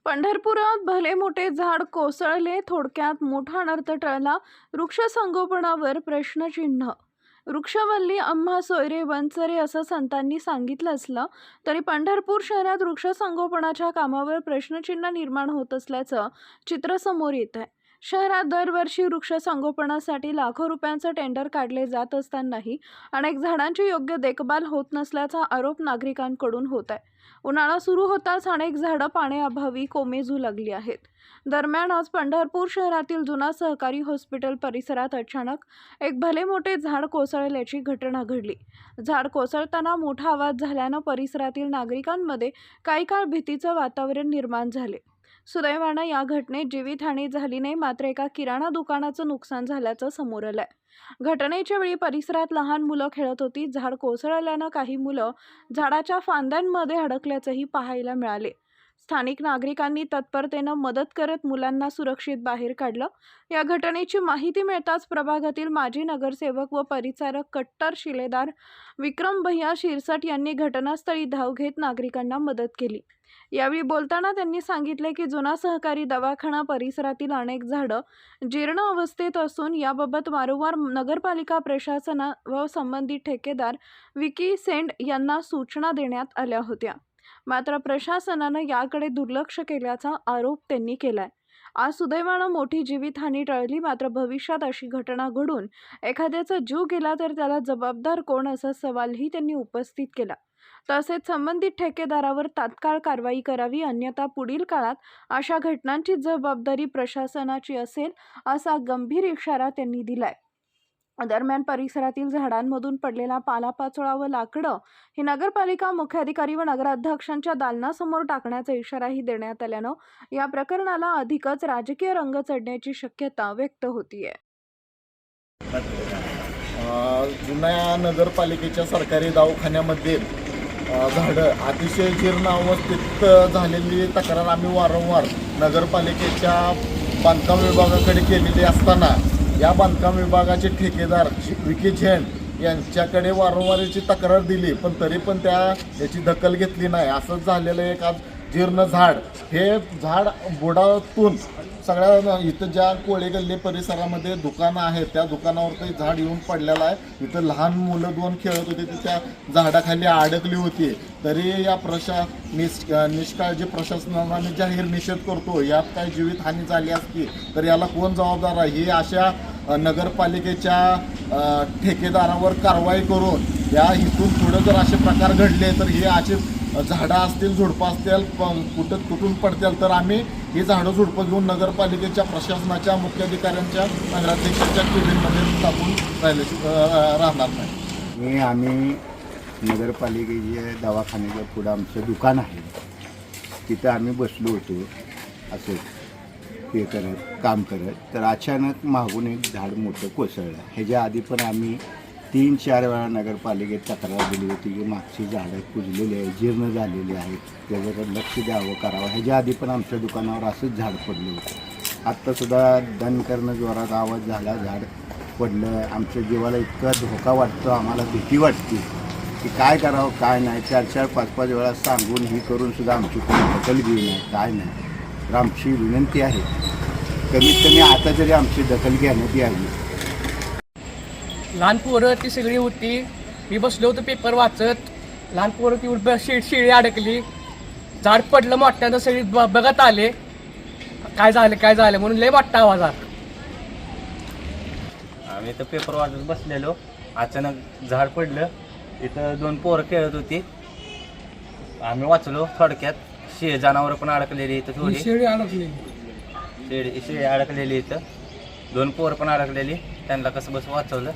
पंढरपुरात भले मोठे झाड कोसळले, थोडक्यात मोठा अनर्थ टळला. वृक्षसंगोपनावर प्रश्नचिन्ह. वृक्षवल्ली अम्मा सोयरे वनचरे असं संतांनी सांगितलं असलं तरी पंढरपूर शहरात वृक्षसंगोपनाच्या कामावर प्रश्नचिन्ह निर्माण होत असल्याचं चित्र समोर येत आहे. शहरात दरवर्षी वृक्षसंगोपनासाठी लाखो रुपयांचं टेंडर काढले जात असतानाही अनेक झाडांची योग्य देखभाल होत नसल्याचा आरोप नागरिकांकडून होत आहे. उन्हाळा सुरू होताच अनेक झाडं पाण्याअभावी कोमेजू लागली आहेत. दरम्यान आज पंढरपूर शहरातील जुना सहकारी हॉस्पिटल परिसरात अचानक एक भले मोठे झाड कोसळल्याची घटना घडली. झाड कोसळताना मोठा आवाज झाल्यानं परिसरातील नागरिकांमध्ये काही काळ भीतीचं वातावरण निर्माण झाले. सुदैवानं या घटनेत जीवितहानी झाली नाही, मात्र एका किराणा दुकानाचं नुकसान झाल्याचं समोर आलंय. घटनेच्या वेळी परिसरात लहान मुलं खेळत होती. झाड कोसळल्यानं काही मुलं झाडाच्या फांद्यांमध्ये अडकल्याचंही पाहायला मिळाले. स्थानिक नागरिकांनी तत्परतेनं मदत करत मुलांना सुरक्षित बाहेर काढलं. या घटनेची माहिती मिळताच प्रभागातील माजी नगरसेवक व परिचारक कट्टर शिलेदार विक्रम भैया शिरसट यांनी घटनास्थळी धाव घेत नागरिकांना मदत केली. यावेळी बोलताना त्यांनी सांगितले की जुना सहकारी दवाखाना परिसरातील अनेक झाडं जीर्ण अवस्थेत असून याबाबत वारंवार नगरपालिका प्रशासन व संबंधित ठेकेदार विकी सेंड यांना सूचना देण्यात आल्या होत्या, मात्र प्रशासनानं याकडे दुर्लक्ष केल्याचा आरोप त्यांनी केलाय. आज सुदैवानं मोठी जीवितहानी टळली, मात्र भविष्यात अशी घटना घडून एखाद्याचा जीव गेला तर त्याला जबाबदार कोण असा सवालही त्यांनी उपस्थित केला. तसेच संबंधित ठेकेदारावर तात्काळ कारवाई करावी, अन्यथा पुढील काळात अशा घटनांची जबाबदारी प्रशासनाची असेल असा गंभीर इशारा त्यांनी दिलाय. दरम्यान परिसरातील झाडांमधून पडलेला पालापाचोळा व लाकडं ही नगरपालिका मुख्याधिकारी व नगराध्यक्षांच्या दालनासमोर टाकण्याचा इशाराही देण्यात आल्यानं या प्रकरणाला अधिकच राजकीय रंग चढण्याची शक्यता व्यक्त होतीये. जुन्या नगरपालिकेच्या सरकारी दवाखान्यामध्ये झाडं अतिशय जीर्ण अवस्थेत झालेली तक्रार आम्ही वारंवार नगरपालिकेच्या बांधकाम विभागाकडे केलेली असताना या बांधकाम विभागाचे ठेकेदार विकी झेंड यांच्याकडे वारंवार याची तक्रार दिली, पण तरी पण याची दखल घेतली नाही. असंच झालेलं एक आज जीर्ण झाड, हे झाड बुडातून सगळ्या इथं ज्या कोळे गल्ली परिसरामध्ये दुकानं आहेत त्या दुकानावर ते झाड येऊन पडलेलं आहे. इथं लहान मुलं 2 खेळत होते, ते त्या झाडाखाली अडकली होती. तरी या निष्काळजी प्रशासनाने आम्ही जाहीर निषेध करतो. यात काही जीवितहानी झाली असती तर याला कोण जबाबदार आहे? ही अशा नगरपालिकेच्या ठेकेदारावर कारवाई करून या इथून पुढं जर असे प्रकार घडले तर हे असे झाडं असतील, झुडपं असतील, कुठं तुटून पडतील तर आम्ही ही झाडं झुडपं घेऊन नगरपालिकेच्या प्रशासनाच्या मुख्याधिकाऱ्यांच्या नगराध्यक्षांच्या केबिनमध्ये टाकून राहणार नाही. आम्ही नगरपालिकेच्या दवाखान्याच्या पुढं आमचं दुकान आहे, तिथं आम्ही बसलो होतो असं हे करत काम करत, तर अचानक मागून एक झाड मोठं कोसळलं. ह्याच्या आधी पण आम्ही 3-4 वेळा नगरपालिकेत तक्रार दिली होती की मागची झाडं कुजलेली आहे, जीर्ण झालेली आहेत, त्याच्याकडे लक्ष द्यावं करावं. ह्याच्या आधी पण आमच्या दुकानावर असंच झाड पडलं होतं. आत्तासुद्धा दणकरणं जोरात आवाज झाला, झाड पडलं. आमच्या जीवाला इतका धोका वाटतो, आम्हाला भीती वाटते की काय करावं काय नाही. 4-4, 5-5 वेळा सांगून ही करूनसुद्धा आमची कोणी दखल घेऊ नये, काय नाही. तर आमची विनंती आहे कमीत कमी आता तरी आमची दखल घेण्यात यावी. लहान पोरं ती सगळी होती, मी बसलो होतो पेपर वाचत, लहान पोरं ती शिळी अडकली, झाड पडलं मोठ्यानं, सगळी बघत आले काय झालं म्हणून लय मोठा आवाज आला. आम्ही तर पेपर वाचत बसलेलो, अचानक झाड पडलं. इथं 2 पोरं खेळत होती, आम्ही वाचलो. थोडक्यात जनावरं पण अडकलेली इथं, थोडी शेळी अडकलेली इथं, 2 पोरं पण अडकलेली. त्यांना कसं बस वाचवलं.